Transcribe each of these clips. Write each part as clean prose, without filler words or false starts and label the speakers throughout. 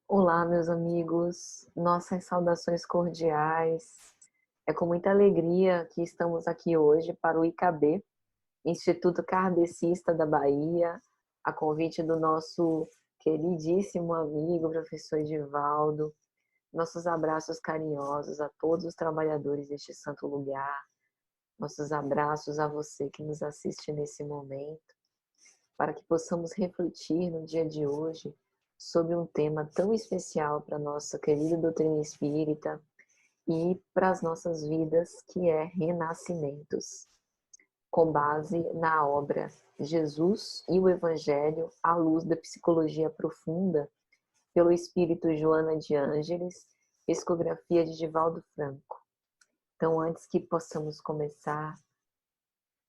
Speaker 1: Olá, meus amigos, nossas saudações cordiais. É com muita alegria que estamos aqui hoje para o IKB, Instituto Kardecista da Bahia, a convite do nosso queridíssimo amigo, professor Edivaldo. Nossos abraços carinhosos a todos os trabalhadores deste santo lugar, nossos abraços a você que nos assiste nesse momento, para que possamos refletir no dia de hoje sobre um tema tão especial para a nossa querida doutrina espírita e para as nossas vidas, que é renascimentos, com base na obra Jesus e o Evangelho à luz da psicologia profunda, pelo espírito Joana de Ângeles, psicografia de Divaldo Franco. Então, antes que possamos começar,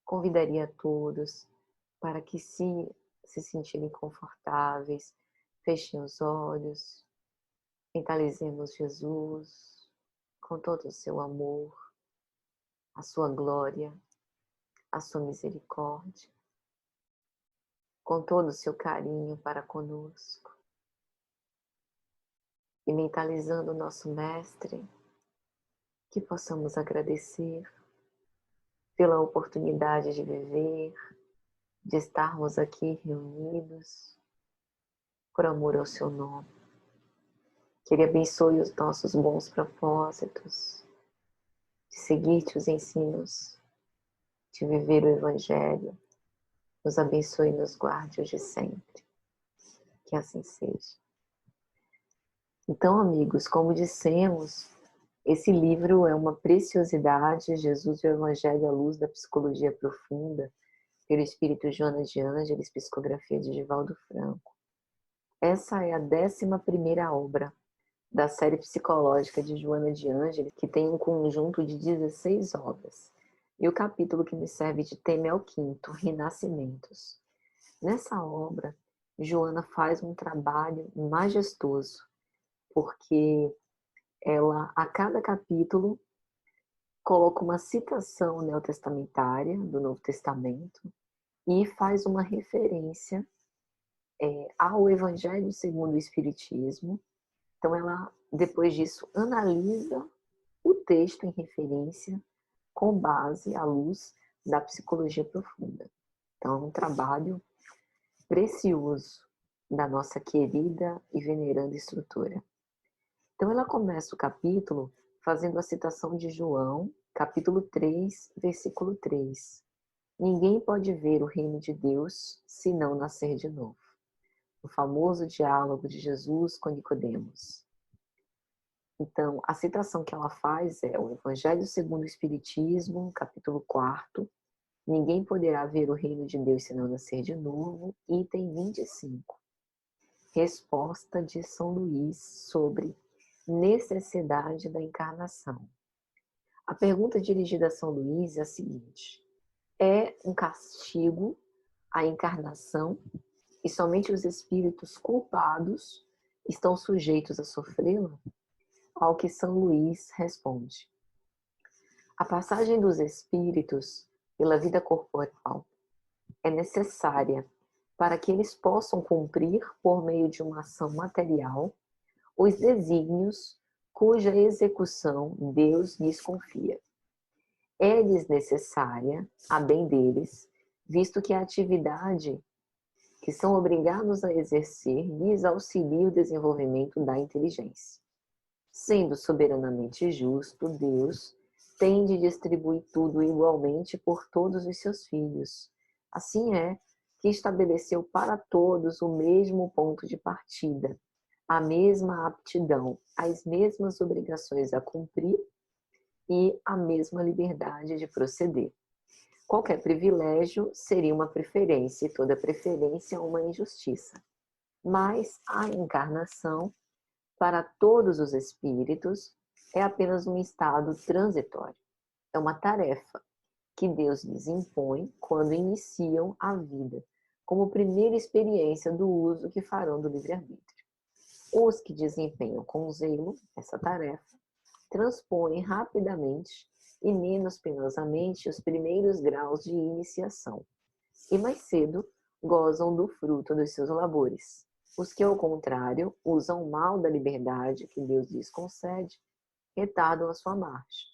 Speaker 1: convidaria a todos para que se sentirem confortáveis, fechem os olhos, mentalizemos Jesus com todo o seu amor, a sua glória, a sua misericórdia, com todo o seu carinho para conosco. E mentalizando o nosso Mestre, que possamos agradecer pela oportunidade de viver, de estarmos aqui reunidos, por amor ao seu nome. Que Ele abençoe os nossos bons propósitos, de seguir teus ensinos, de viver o Evangelho. Nos abençoe e nos guarde hoje e sempre. Que assim seja. Então, amigos, como dissemos, esse livro é uma preciosidade, Jesus e o Evangelho à luz da psicologia profunda, pelo espírito Joana de Ângeles, psicografia de Divaldo Franco. Essa é a 11ª obra da série psicológica de Joana de Ângeles, que tem um conjunto de 16 obras. E o capítulo que me serve de tema é o 5º, Renascimentos. Nessa obra, Joana faz um trabalho majestoso, porque ela, a cada capítulo, coloca uma citação neotestamentária do Novo Testamento e faz uma referência ao Evangelho segundo o Espiritismo. Então, ela, depois disso, analisa o texto em referência com base à luz da psicologia profunda. Então, é um trabalho precioso da nossa querida e veneranda instrutora. Então, ela começa o capítulo fazendo a citação de João, capítulo 3, versículo 3. Ninguém pode ver o reino de Deus se não nascer de novo. O famoso diálogo de Jesus com Nicodemos. Então, a citação que ela faz é o Evangelho segundo o Espiritismo, capítulo 4. Ninguém poderá ver o reino de Deus se não nascer de novo, item 25. Resposta de São Luís sobre necessidade da encarnação. A pergunta dirigida a São Luís é a seguinte: é um castigo a encarnação e somente os espíritos culpados estão sujeitos a sofrê-la? Ao que São Luís responde: a passagem dos espíritos pela vida corporal é necessária para que eles possam cumprir, por meio de uma ação material, os desígnios cuja execução Deus lhes confia. É-lhes necessária, a bem deles, visto que a atividade que são obrigados a exercer lhes auxilia o desenvolvimento da inteligência. Sendo soberanamente justo, Deus tem de distribuir tudo igualmente por todos os seus filhos. Assim é que estabeleceu para todos o mesmo ponto de partida, a mesma aptidão, as mesmas obrigações a cumprir e a mesma liberdade de proceder. Qualquer privilégio seria uma preferência e toda preferência uma injustiça. Mas a encarnação, para todos os espíritos, é apenas um estado transitório. É uma tarefa que Deus lhes impõe quando iniciam a vida, como primeira experiência do uso que farão do livre-arbítrio. Os que desempenham com zelo essa tarefa transpõem rapidamente e menos penosamente os primeiros graus de iniciação, e mais cedo gozam do fruto dos seus labores. Os que, ao contrário, usam mal da liberdade que Deus lhes concede, retardam a sua marcha.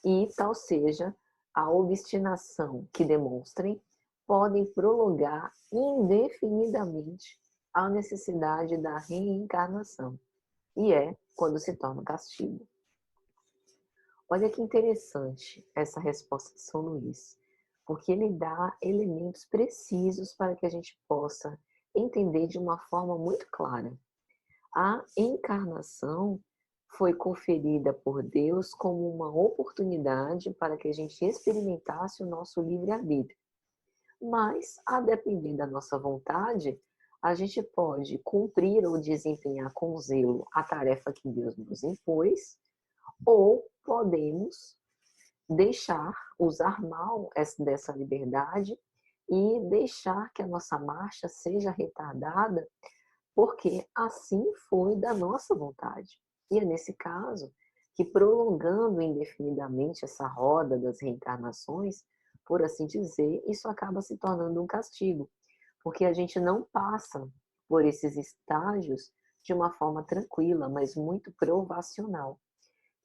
Speaker 1: E, tal seja a obstinação que demonstrem, podem prolongar indefinidamente a necessidade da reencarnação. E é quando se torna castigo. Olha que interessante essa resposta de São Luís, porque ele dá elementos precisos para que a gente possa entender de uma forma muito clara. A encarnação foi conferida por Deus como uma oportunidade para que a gente experimentasse o nosso livre-arbítrio. Mas, a depender da nossa vontade, a gente pode cumprir ou desempenhar com zelo a tarefa que Deus nos impôs, ou podemos usar mal dessa liberdade e deixar que a nossa marcha seja retardada, porque assim foi da nossa vontade. E é nesse caso que, prolongando indefinidamente essa roda das reencarnações, por assim dizer, isso acaba se tornando um castigo, porque a gente não passa por esses estágios de uma forma tranquila, mas muito provacional.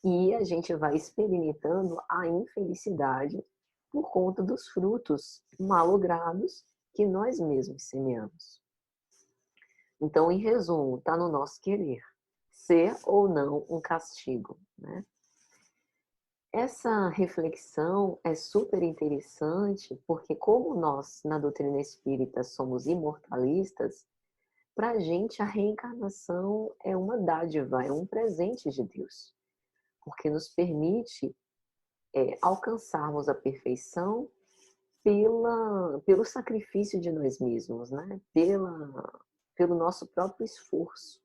Speaker 1: E a gente vai experimentando a infelicidade por conta dos frutos malogrados que nós mesmos semeamos. Então, em resumo, está no nosso querer ser ou não um castigo, né? Essa reflexão é super interessante porque, como nós, na doutrina espírita, somos imortalistas, para a gente a reencarnação é uma dádiva, é um presente de Deus, porque nos permite alcançarmos a perfeição pelo sacrifício de nós mesmos, né? Pelo nosso próprio esforço.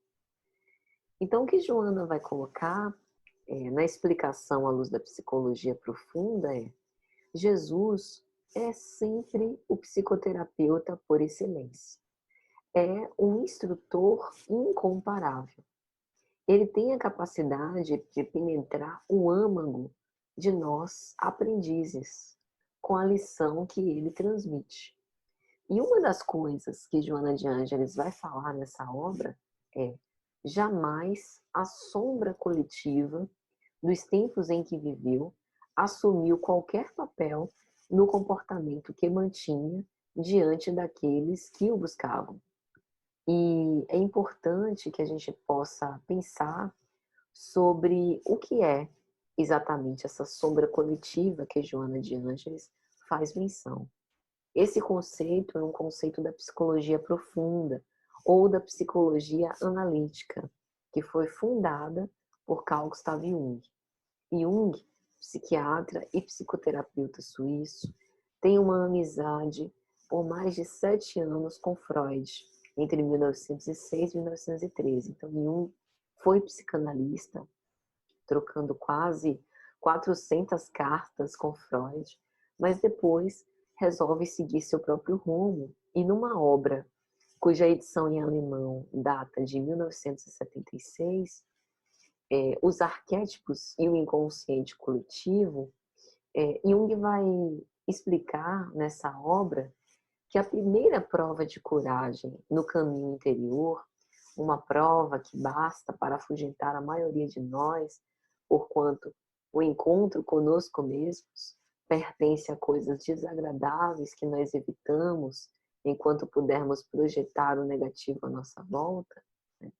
Speaker 1: Então, o que Joana vai colocar na explicação à luz da psicologia profunda é: Jesus é sempre o psicoterapeuta por excelência. É um instrutor incomparável. Ele tem a capacidade de penetrar o âmago de nós, aprendizes, com a lição que ele transmite. E uma das coisas que Joana de Ângeles vai falar nessa obra é: jamais a sombra coletiva dos tempos em que viveu assumiu qualquer papel no comportamento que mantinha diante daqueles que o buscavam. E é importante que a gente possa pensar sobre o que é exatamente essa sombra coletiva que Joana de Ângeles faz menção. Esse conceito é um conceito da psicologia profunda ou da psicologia analítica, que foi fundada por Carl Gustav Jung. Jung, psiquiatra e psicoterapeuta suíço, tem uma amizade por mais de 7 anos com Freud, entre 1906 e 1913. Então, Jung foi psicanalista, trocando quase 400 cartas com Freud, mas depois resolve seguir seu próprio rumo e, numa obra cuja edição em alemão data de 1976, Os Arquétipos e o Inconsciente Coletivo, Jung vai explicar nessa obra que a primeira prova de coragem no caminho interior, uma prova que basta para afugentar a maioria de nós, porquanto o encontro conosco mesmos pertence a coisas desagradáveis que nós evitamos enquanto pudermos projetar o negativo à nossa volta, né?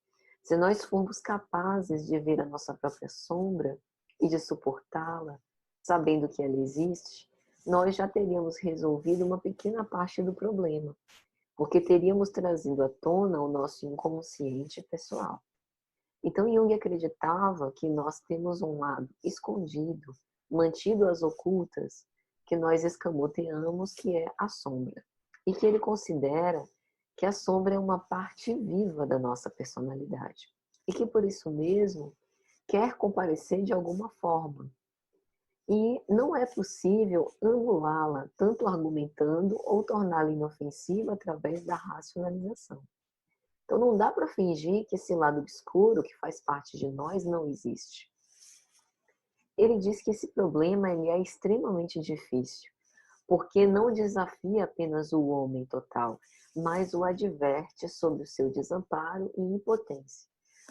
Speaker 1: Se nós formos capazes de ver a nossa própria sombra e de suportá-la, sabendo que ela existe, nós já teríamos resolvido uma pequena parte do problema, porque teríamos trazido à tona o nosso inconsciente pessoal. Então, Jung acreditava que nós temos um lado escondido, mantido às ocultas, que nós escamoteamos, que é a sombra. E que ele considera que a sombra é uma parte viva da nossa personalidade. E que, por isso mesmo, quer comparecer de alguma forma. E não é possível anulá-la, tanto argumentando ou torná-la inofensiva através da racionalização. Então não dá para fingir que esse lado obscuro que faz parte de nós não existe. Ele diz que esse problema ele é extremamente difícil, porque não desafia apenas o homem total, mas o adverte sobre o seu desamparo e impotência.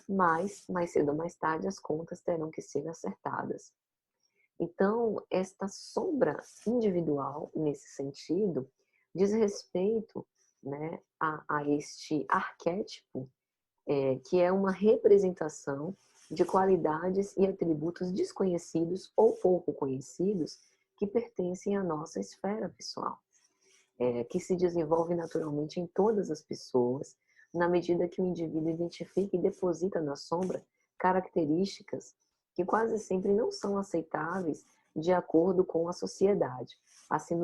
Speaker 1: Mas, mais cedo ou mais tarde, as contas terão que ser acertadas. Então, esta sombra individual, nesse sentido, diz respeito, né, a este arquétipo, que é uma representação de qualidades e atributos desconhecidos ou pouco conhecidos que pertencem à nossa esfera pessoal, que se desenvolve naturalmente em todas as pessoas, na medida que o indivíduo identifica e deposita na sombra características que quase sempre não são aceitáveis de acordo com a sociedade. Assim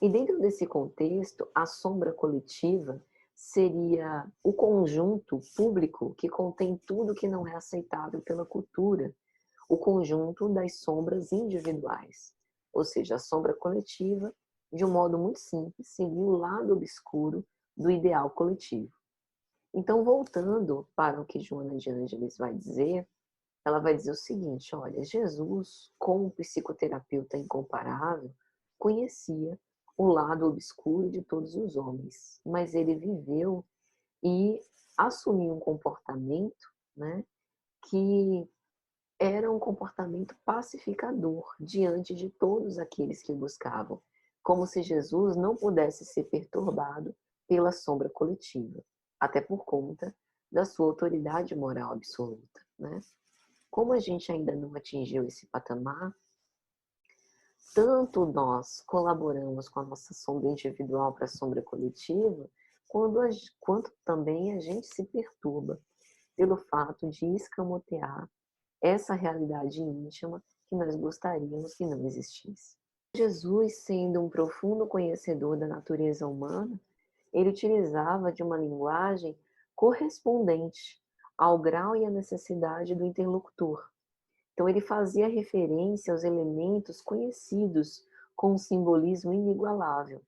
Speaker 1: E dentro desse contexto, a sombra coletiva seria o conjunto público que contém tudo que não é aceitável pela cultura, o conjunto das sombras individuais. Ou seja, a sombra coletiva, de um modo muito simples, seria o lado obscuro do ideal coletivo. Então, voltando para o que Joana de Ângeles vai dizer, ela vai dizer o seguinte: olha, Jesus, como psicoterapeuta incomparável, conhecia o lado obscuro de todos os homens, mas ele viveu e assumiu um comportamento, né, que era um comportamento pacificador diante de todos aqueles que o buscavam, como se Jesus não pudesse ser perturbado pela sombra coletiva, até por conta da sua autoridade moral absoluta, né? Como a gente ainda não atingiu esse patamar, tanto nós colaboramos com a nossa sombra individual para a sombra coletiva, quanto também a gente se perturba pelo fato de escamotear essa realidade íntima que nós gostaríamos que não existisse. Jesus, sendo um profundo conhecedor da natureza humana, ele utilizava de uma linguagem correspondente ao grau e à necessidade do interlocutor. Então, ele fazia referência aos elementos conhecidos com um simbolismo inigualável.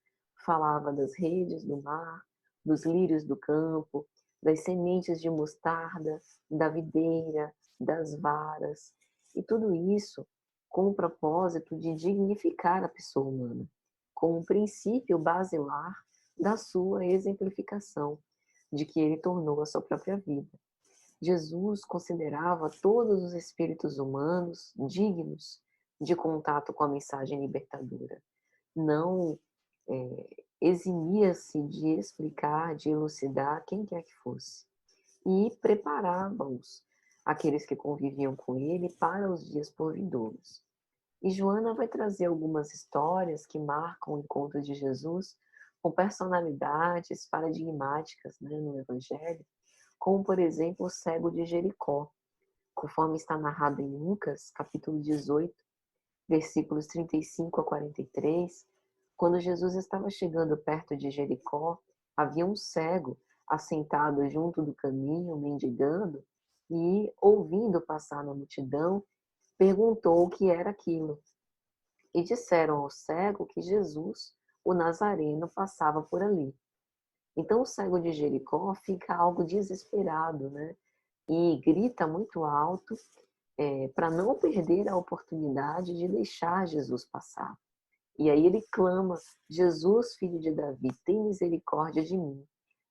Speaker 1: Falava das redes do mar, dos lírios do campo, das sementes de mostarda, da videira, das varas, e tudo isso com o propósito de dignificar a pessoa humana, com um princípio basilar da sua exemplificação, de que ele tornou a sua própria vida. Jesus considerava todos os espíritos humanos dignos de contato com a mensagem libertadora. Não eximia-se de explicar, de elucidar quem quer que fosse. E preparava-os, aqueles que conviviam com ele, para os dias por vindouros. E Joana vai trazer algumas histórias que marcam o encontro de Jesus com personalidades paradigmáticas, né, no Evangelho, como, por exemplo, o cego de Jericó, conforme está narrado em Lucas, capítulo 18, versículos 35 a 43, quando Jesus estava chegando perto de Jericó, havia um cego assentado junto do caminho, mendigando, e, ouvindo passar na multidão, perguntou o que era aquilo. E disseram ao cego que Jesus, o Nazareno, passava por ali. Então o cego de Jericó fica algo desesperado, né? E grita muito alto para não perder a oportunidade de deixar Jesus passar. E aí ele clama: Jesus, filho de Davi, tem misericórdia de mim.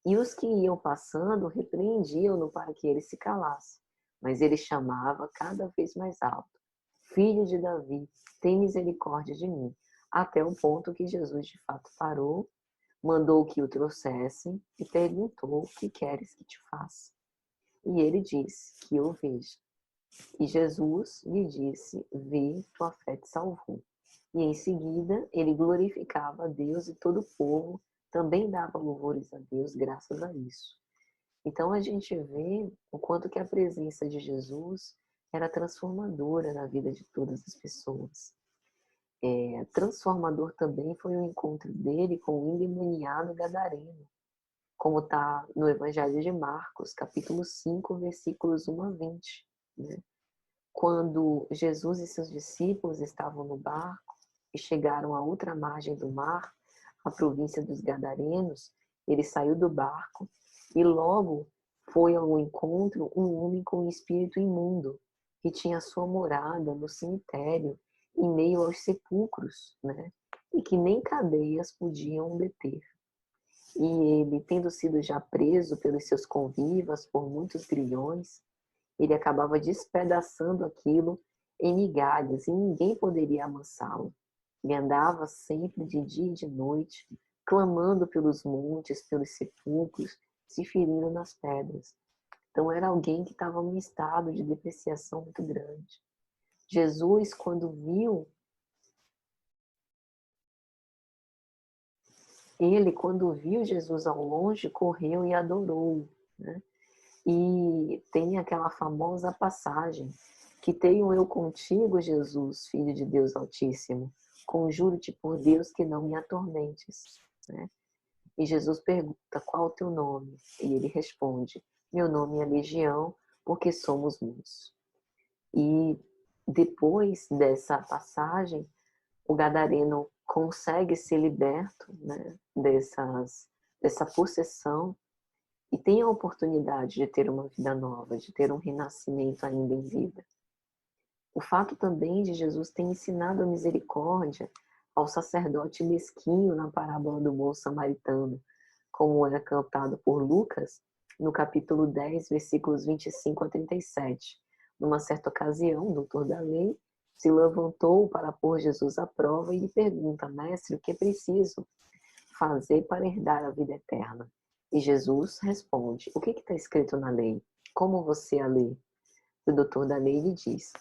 Speaker 1: E os que iam passando repreendiam-no para que ele se calasse. Mas ele chamava cada vez mais alto: Filho de Davi, tem misericórdia de mim. Até o ponto que Jesus de fato parou, mandou que o trouxessem e perguntou: o que queres que te faça? E ele disse: que eu veja. E Jesus lhe disse: vê, tua fé te salvou. E em seguida ele glorificava a Deus e todo o povo também dava louvores a Deus graças a isso. Então a gente vê o quanto que a presença de Jesus era transformadora na vida de todas as pessoas. Transformador também foi o encontro dele com o endemoniado gadareno, como está no Evangelho de Marcos, capítulo 5, versículos 1 a 20. Né? Quando Jesus e seus discípulos estavam no barco e chegaram à outra margem do mar, a província dos Gadarenos, ele saiu do barco e logo foi ao encontro um homem com um espírito imundo, que tinha sua morada no cemitério em meio aos sepulcros, né? E que nem cadeias podiam deter. E ele, tendo sido já preso pelos seus convivas por muitos grilhões, ele acabava despedaçando aquilo em migalhas e ninguém poderia amansá-lo. Ele andava sempre de dia e de noite, clamando pelos montes, pelos sepulcros, se ferindo nas pedras. Então era alguém que estava num estado de depreciação muito grande. Jesus, quando viu Jesus ao longe, correu e adorou, né? E tem aquela famosa passagem: que tenho eu contigo, Jesus, Filho de Deus Altíssimo, conjuro-te por Deus que não me atormentes, né? E Jesus pergunta: qual o teu nome? E ele responde: meu nome é Legião, porque somos muitos. E depois dessa passagem, o gadareno consegue ser liberto, né, dessa possessão e tem a oportunidade de ter uma vida nova, de ter um renascimento ainda em vida. O fato também de Jesus ter ensinado a misericórdia ao sacerdote mesquinho na parábola do bom samaritano, como é cantado por Lucas, no capítulo 10, versículos 25 a 37. Numa certa ocasião, o doutor da lei se levantou para pôr Jesus à prova e lhe pergunta: mestre, o que é preciso fazer para herdar a vida eterna? E Jesus responde: o que está escrito na lei? Como você a lê? O doutor da lei lhe diz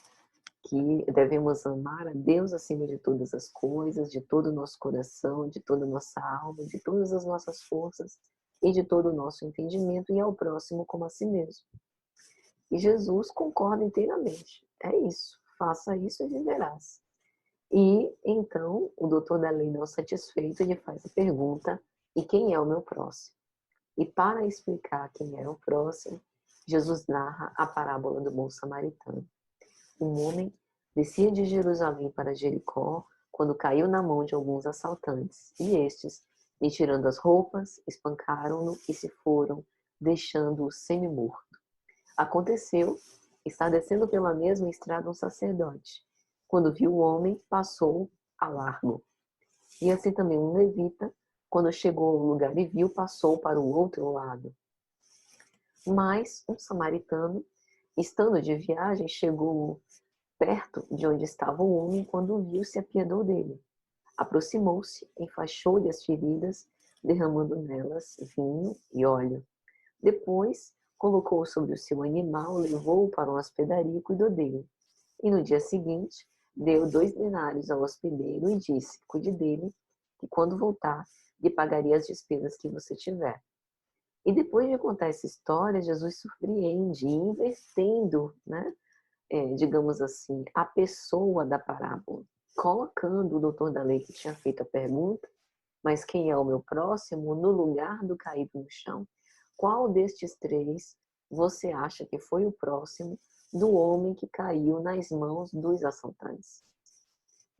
Speaker 1: que devemos amar a Deus acima de todas as coisas, de todo o nosso coração, de toda a nossa alma, de todas as nossas forças e de todo o nosso entendimento, e ao próximo como a si mesmo. E Jesus concorda inteiramente. É isso. Faça isso e viverás. E então o doutor da lei, não satisfeito, lhe faz a pergunta: e quem é o meu próximo? E para explicar quem era o próximo, Jesus narra a parábola do bom samaritano. Um homem descia de Jerusalém para Jericó quando caiu na mão de alguns assaltantes, e estes, lhe tirando as roupas, espancaram-no e se foram, deixando-o semi-morto. Aconteceu, está descendo pela mesma estrada um sacerdote. Quando viu o homem, passou a largo. E assim também um levita, quando chegou ao lugar e viu, passou para o outro lado. Mas um samaritano, estando de viagem, chegou perto de onde estava o homem, quando viu, se apiedou dele. Aproximou-se, enfaixou-lhe as feridas, derramando nelas vinho e óleo. Depois, colocou-o sobre o seu animal, levou-o para uma hospedaria e cuidou dele. E no dia seguinte, deu 2 denários ao hospedeiro e disse: cuide dele, que quando voltar, lhe pagaria as despesas que você tiver. E depois de contar essa história, Jesus surpreende, invertendo, né, digamos assim, a pessoa da parábola, colocando o doutor da lei que tinha feito a pergunta: mas quem é o meu próximo, no lugar do caído no chão. Qual destes 3 você acha que foi o próximo do homem que caiu nas mãos dos assaltantes?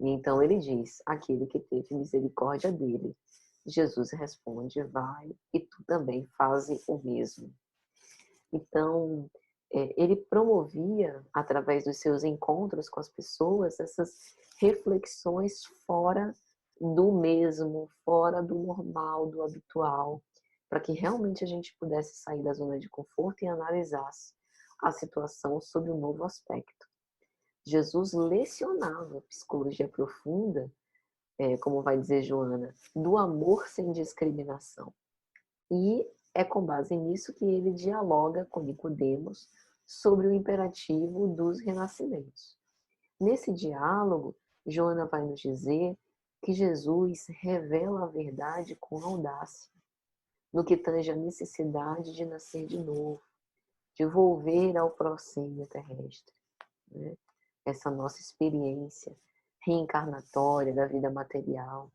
Speaker 1: E então ele diz: aquele que teve misericórdia dele. Jesus responde: vai e tu também faze o mesmo. Então, ele promovia, através dos seus encontros com as pessoas, essas reflexões fora do mesmo, fora do normal, do habitual, para que realmente a gente pudesse sair da zona de conforto e analisasse a situação sob um novo aspecto. Jesus lecionava psicologia profunda, como vai dizer Joana, do amor sem discriminação. E é com base nisso que ele dialoga com Nicodemos sobre o imperativo dos renascimentos. Nesse diálogo, Joana vai nos dizer que Jesus revela a verdade com audácia, no que tange a necessidade de nascer de novo, de volver ao proscênio terrestre, né? Essa nossa experiência reencarnatória da vida material,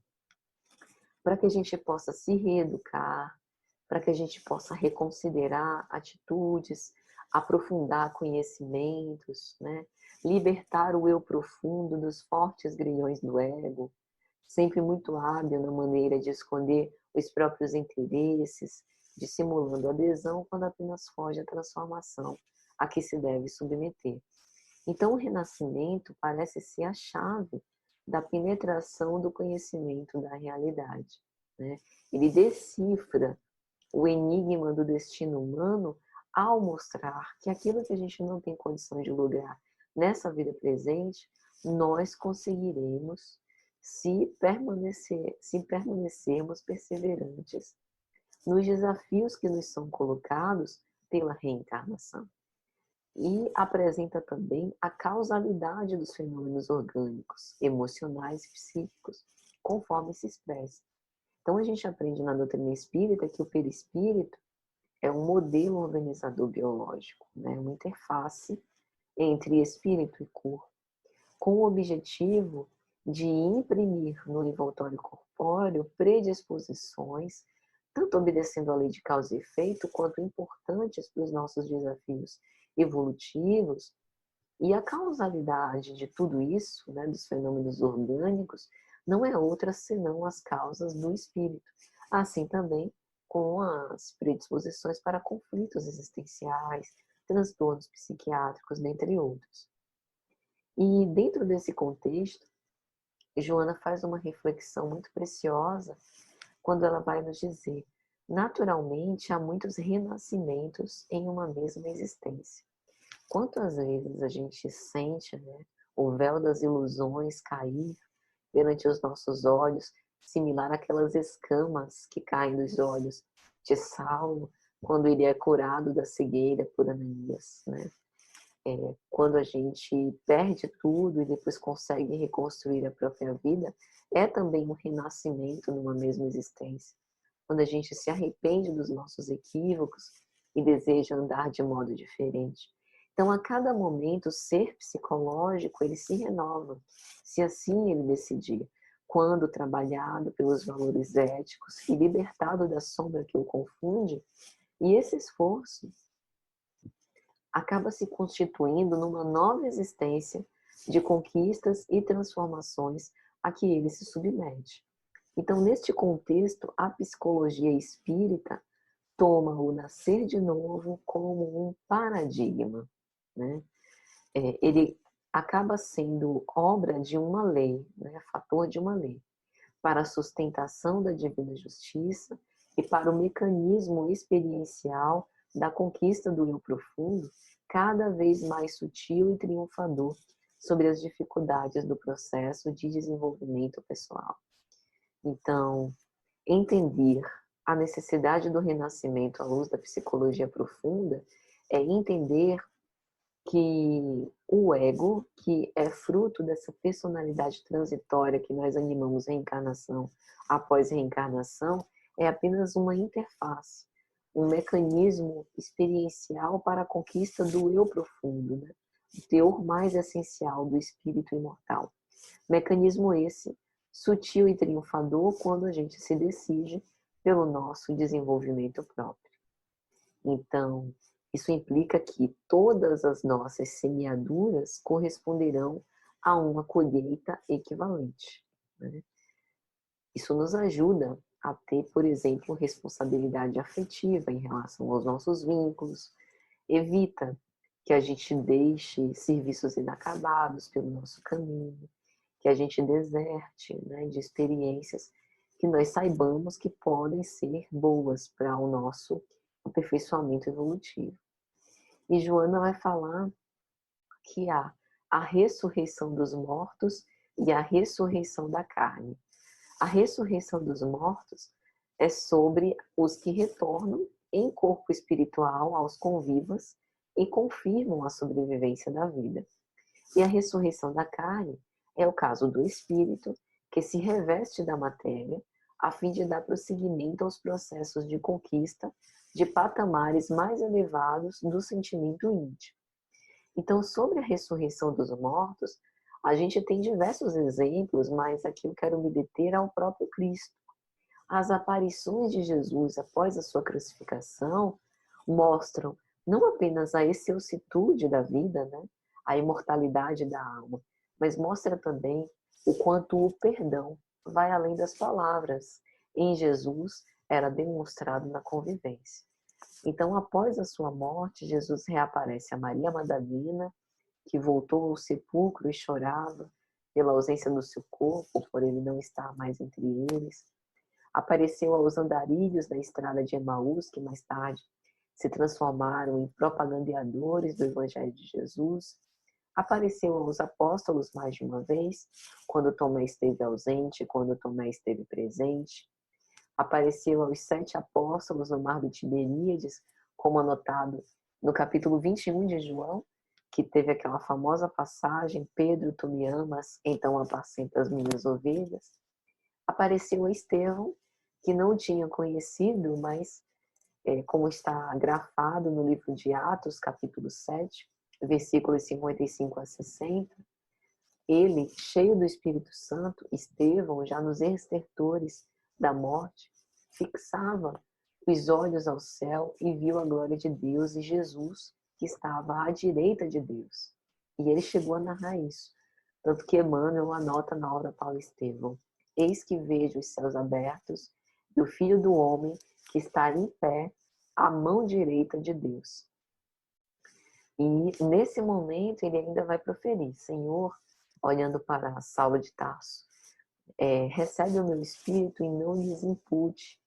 Speaker 1: para que a gente possa se reeducar, para que a gente possa reconsiderar atitudes, aprofundar conhecimentos, né? Libertar o eu profundo dos fortes grilhões do ego, sempre muito hábil na maneira de esconder os próprios interesses, dissimulando adesão quando apenas foge à transformação a que se deve submeter. Então, o renascimento parece ser a chave da penetração do conhecimento da realidade, né? Ele decifra o enigma do destino humano ao mostrar que aquilo que a gente não tem condição de lograr nessa vida presente, nós conseguiremos se permanecermos perseverantes nos desafios que nos são colocados pela reencarnação. E apresenta também a causalidade dos fenômenos orgânicos, emocionais e psíquicos, conforme se expressa. Então a gente aprende na doutrina espírita que o perispírito é um modelo organizador biológico, né? Uma interface entre espírito e corpo, com o objetivo de imprimir no envoltório corpóreo predisposições, tanto obedecendo à lei de causa e efeito, quanto importantes para os nossos desafios evolutivos. E a causalidade de tudo isso, né, dos fenômenos orgânicos, não é outra senão as causas do espírito. Assim também com as predisposições para conflitos existenciais, transtornos psiquiátricos, dentre outros. E dentro desse contexto, Joana faz uma reflexão muito preciosa quando ela vai nos dizer: naturalmente há muitos renascimentos em uma mesma existência. Quantas vezes a gente sente, né, o véu das ilusões cair perante os nossos olhos, similar àquelas escamas que caem dos olhos de Saulo quando ele é curado da cegueira por Ananias, né? Quando a gente perde tudo e depois consegue reconstruir a própria vida, é também um renascimento numa mesma existência. Quando a gente se arrepende dos nossos equívocos e deseja andar de modo diferente. Então, a cada momento, o ser psicológico, ele se renova, se assim ele decidir. Quando trabalhado pelos valores éticos e libertado da sombra que o confunde, e esse esforço acaba se constituindo numa nova existência de conquistas e transformações a que ele se submete. Então, neste contexto, a psicologia espírita toma o nascer de novo como um paradigma, né? Ele acaba sendo obra de uma lei, né? Fator de uma lei, para a sustentação da divina justiça e para o mecanismo experiencial da conquista do eu profundo, cada vez mais sutil e triunfador sobre as dificuldades do processo de desenvolvimento pessoal. Então, entender a necessidade do renascimento à luz da psicologia profunda é entender que o ego, que é fruto dessa personalidade transitória que nós animamos reencarnação após reencarnação, é apenas uma interface, um mecanismo experiencial para a conquista do eu profundo, né? O teor mais essencial do espírito imortal. Mecanismo esse sutil e triunfador quando a gente se decide pelo nosso desenvolvimento próprio. Então, isso implica que todas as nossas semeaduras corresponderão a uma colheita equivalente, né? Isso nos ajuda a ter, por exemplo, responsabilidade afetiva em relação aos nossos vínculos, evita que a gente deixe serviços inacabados pelo nosso caminho, que a gente deserte, né, de experiências que nós saibamos que podem ser boas para o nosso aperfeiçoamento evolutivo. E Joana vai falar que há a ressurreição dos mortos e a ressurreição da carne. A ressurreição dos mortos é sobre os que retornam em corpo espiritual aos convivas e confirmam a sobrevivência da vida. E a ressurreição da carne é o caso do espírito que se reveste da matéria a fim de dar prosseguimento aos processos de conquista de patamares mais elevados do sentimento íntimo. Então, sobre a ressurreição dos mortos, a gente tem diversos exemplos, mas aqui eu quero me deter ao próprio Cristo. As aparições de Jesus após a sua crucificação mostram não apenas a excelsitude da vida, né, a imortalidade da alma, mas mostra também o quanto o perdão vai além das palavras. Em Jesus era demonstrado na convivência. Então, após a sua morte, Jesus reaparece a Maria Madalena, que voltou ao sepulcro e chorava, pela ausência do seu corpo, por ele não estar mais entre eles. Apareceu aos andarilhos da estrada de Emaús, que mais tarde se transformaram em propagandeadores do Evangelho de Jesus. Apareceu aos apóstolos mais de uma vez, quando Tomé esteve ausente, quando Tomé esteve presente. Apareceu aos 7 apóstolos no mar do Tiberíades, como anotado no capítulo 21 de João, que teve aquela famosa passagem: Pedro, tu me amas, então apacenta as minhas ovelhas. Apareceu a Estevão, que não tinha conhecido, mas como está grafado no livro de Atos, capítulo 7, versículos 55 a 60, ele, cheio do Espírito Santo, Estevão, já nos estertores da morte, fixava os olhos ao céu e viu a glória de Deus e Jesus, que estava à direita de Deus. E ele chegou a narrar isso. Tanto que Emmanuel anota na obra Paulo Estevão: eis que vejo os céus abertos e o Filho do Homem que está em pé à mão direita de Deus. E nesse momento ele ainda vai proferir: Senhor, olhando para Saulo de Tarso, recebe o meu espírito e não lhes impute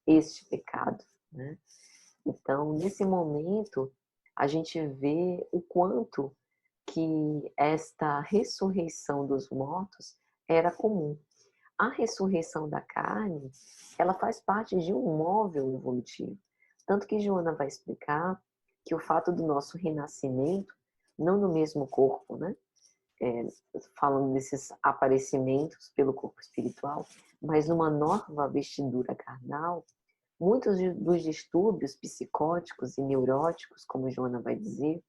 Speaker 1: este pecado, né? Então, nesse momento, a gente vê o quanto que esta ressurreição dos mortos era comum. A ressurreição da carne, ela faz parte de um móvel evolutivo. Tanto que Joana vai explicar que o fato do nosso renascimento, não no mesmo corpo, né? Falando desses aparecimentos pelo corpo espiritual, mas numa nova vestidura carnal, muitos dos distúrbios psicóticos e neuróticos, como Joana vai dizer,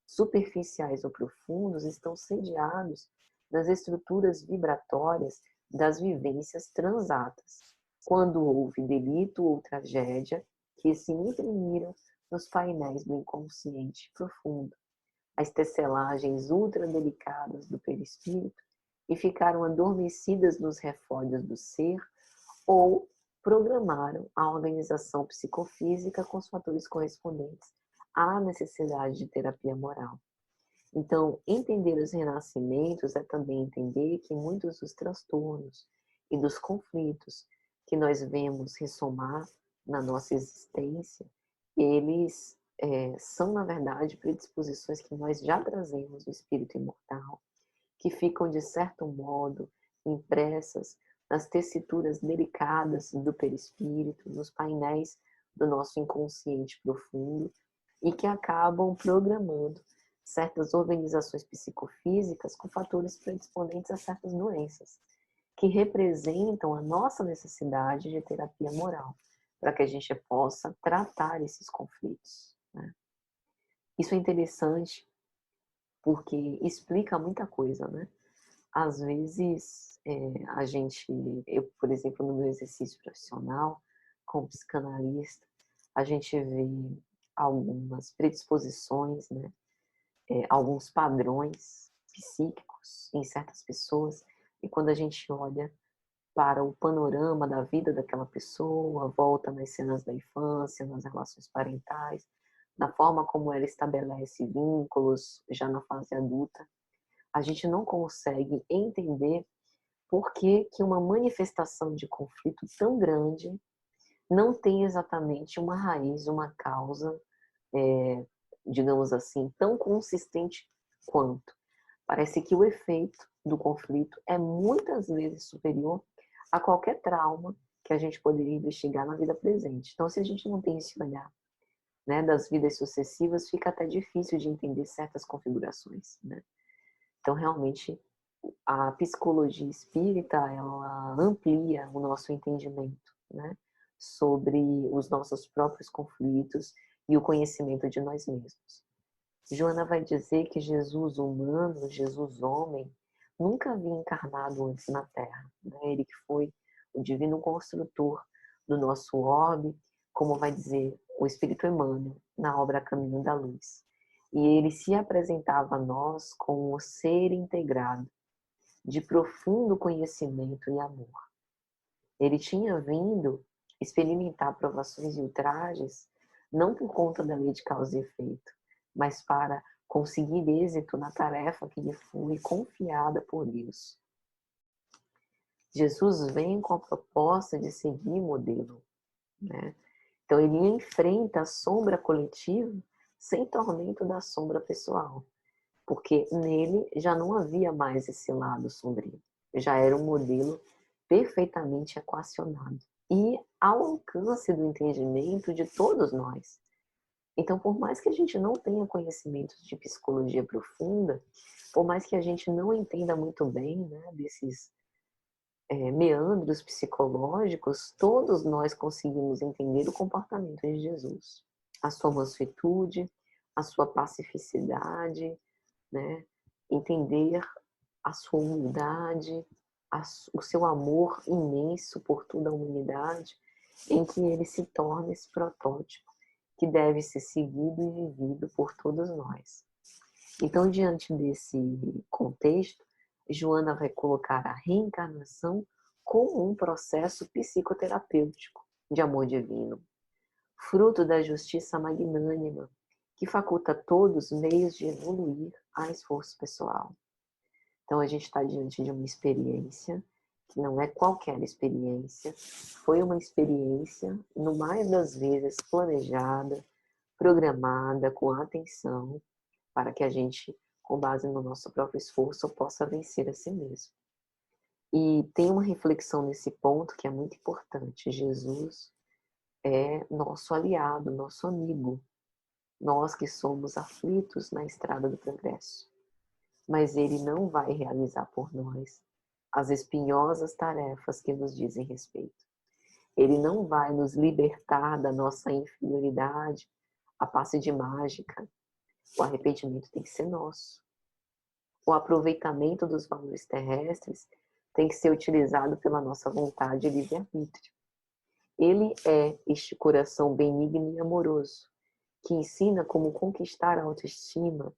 Speaker 1: superficiais ou profundos, estão sediados nas estruturas vibratórias das vivências transatas, quando houve delito ou tragédia que se imprimiram nos painéis do inconsciente profundo, as tecelagens ultradelicadas do perispírito, e ficaram adormecidas nos refódios do ser, ou programaram a organização psicofísica com os fatores correspondentes à necessidade de terapia moral. Então, entender os renascimentos é também entender que muitos dos transtornos e dos conflitos que nós vemos ressomar na nossa existência, eles são, na verdade, predisposições que nós já trazemos do espírito imortal, que ficam, de certo modo, impressas nas tessituras delicadas do perispírito, nos painéis do nosso inconsciente profundo, e que acabam programando certas organizações psicofísicas com fatores predisponentes a certas doenças, que representam a nossa necessidade de terapia moral, para que a gente possa tratar esses conflitos, né? Isso é interessante porque explica muita coisa, né? Às vezes, eu, por exemplo, no meu exercício profissional, como psicanalista, a gente vê algumas predisposições, né? Alguns padrões psíquicos em certas pessoas, e quando a gente olha para o panorama da vida daquela pessoa, volta nas cenas da infância, nas relações parentais, na forma como ela estabelece vínculos já na fase adulta, a gente não consegue entender por que que uma manifestação de conflito tão grande não tem exatamente uma raiz, uma causa, digamos assim, tão consistente quanto. Parece que o efeito do conflito é muitas vezes superior a qualquer trauma que a gente poderia investigar na vida presente. Então, se a gente não tem esse olhar, né, das vidas sucessivas, fica até difícil de entender certas configurações, né? Então, realmente, a psicologia espírita, ela amplia o nosso entendimento, né, sobre os nossos próprios conflitos e o conhecimento de nós mesmos. Joana vai dizer que Jesus humano, Jesus homem, nunca havia encarnado antes na Terra, né? Ele que foi o divino construtor do nosso orbe, como vai dizer o Espírito Emmanuel na obra Caminho da Luz. E ele se apresentava a nós como o ser integrado, de profundo conhecimento e amor. Ele tinha vindo experimentar provações e ultrajes, não por conta da lei de causa e efeito, mas para conseguir êxito na tarefa que lhe foi confiada por Deus. Jesus vem com a proposta de seguir modelo, né? Então ele enfrenta a sombra coletiva sem tormento da sombra pessoal, porque nele já não havia mais esse lado sombrio, já era um modelo perfeitamente equacionado e ao alcance do entendimento de todos nós. Então, por mais que a gente não tenha conhecimentos de psicologia profunda, por mais que a gente não entenda muito bem, né, desses meandros psicológicos, todos nós conseguimos entender o comportamento de Jesus. A sua mansuetude, a sua pacificidade, né? Entender a sua humildade, o seu amor imenso por toda a humanidade, em que ele se torna esse protótipo que deve ser seguido e vivido por todos nós. Então, diante desse contexto, Joana vai colocar a reencarnação como um processo psicoterapêutico de amor divino, fruto da justiça magnânima, que faculta a todos meios de evoluir a esforço pessoal. Então, a gente está diante de uma experiência que não é qualquer experiência, foi uma experiência, no mais das vezes, planejada, programada, com atenção, para que a gente, com base no nosso próprio esforço, possa vencer a si mesmo. E tem uma reflexão nesse ponto que é muito importante. Jesus é nosso aliado, nosso amigo. Nós que somos aflitos na estrada do progresso. Mas ele não vai realizar por nós as espinhosas tarefas que nos dizem respeito. Ele não vai nos libertar da nossa inferioridade a passe de mágica. O arrependimento tem que ser nosso. O aproveitamento dos valores terrestres tem que ser utilizado pela nossa vontade e livre-arbítrio. Ele é este coração benigno e amoroso, que ensina como conquistar a autoestima,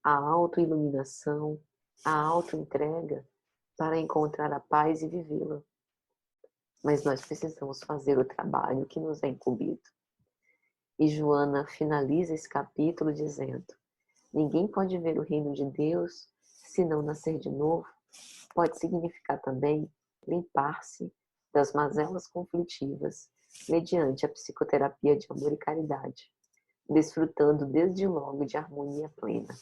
Speaker 1: a autoiluminação, a autoentrega para encontrar a paz e vivê-la. Mas nós precisamos fazer o trabalho que nos é incumbido. E Joana finaliza esse capítulo dizendo: ninguém pode ver o reino de Deus se não nascer de novo. Pode significar também limpar-se das mazelas conflitivas mediante a psicoterapia de amor e caridade, desfrutando desde logo de harmonia plena.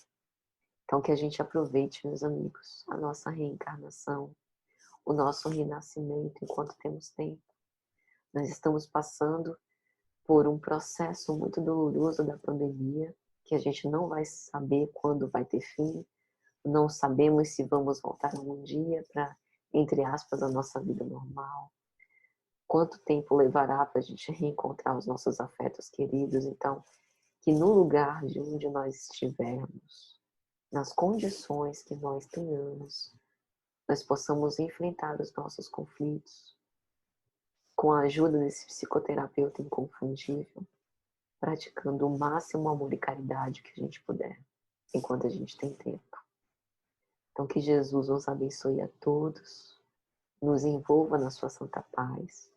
Speaker 1: Então que a gente aproveite, meus amigos, a nossa reencarnação, o nosso renascimento enquanto temos tempo. Nós estamos passando por um processo muito doloroso da pandemia, que a gente não vai saber quando vai ter fim, não sabemos se vamos voltar um dia para, entre aspas, a nossa vida normal. Quanto tempo levará para a gente reencontrar os nossos afetos queridos? Então, que no lugar de onde nós estivermos, nas condições que nós tenhamos, nós possamos enfrentar os nossos conflitos com a ajuda desse psicoterapeuta inconfundível, praticando o máximo amor e caridade que a gente puder, enquanto a gente tem tempo. Então que Jesus nos abençoe a todos, nos envolva na sua santa paz.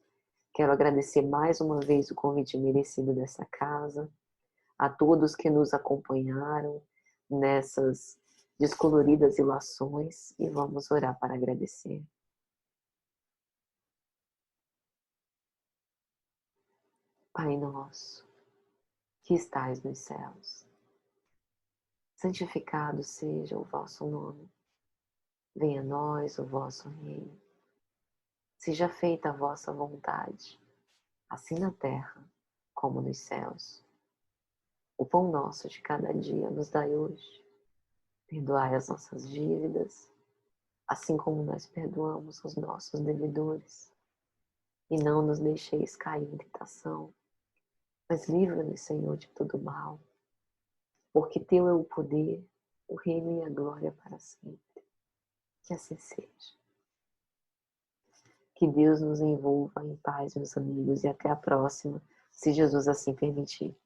Speaker 1: Quero agradecer mais uma vez o convite merecido dessa casa, a todos que nos acompanharam nessas descoloridas ilações e vamos orar para agradecer. Pai nosso, que estais nos céus, santificado seja o vosso nome. Venha a nós o vosso reino. Seja feita a vossa vontade, assim na terra como nos céus. O pão nosso de cada dia nos dai hoje. Perdoai as nossas dívidas, assim como nós perdoamos os nossos devedores. E não nos deixeis cair em tentação, mas livra-nos, Senhor, de todo mal. Porque teu é o poder, o reino e a glória para sempre. Que assim seja. Que Deus nos envolva em paz, meus amigos, e até a próxima, se Jesus assim permitir.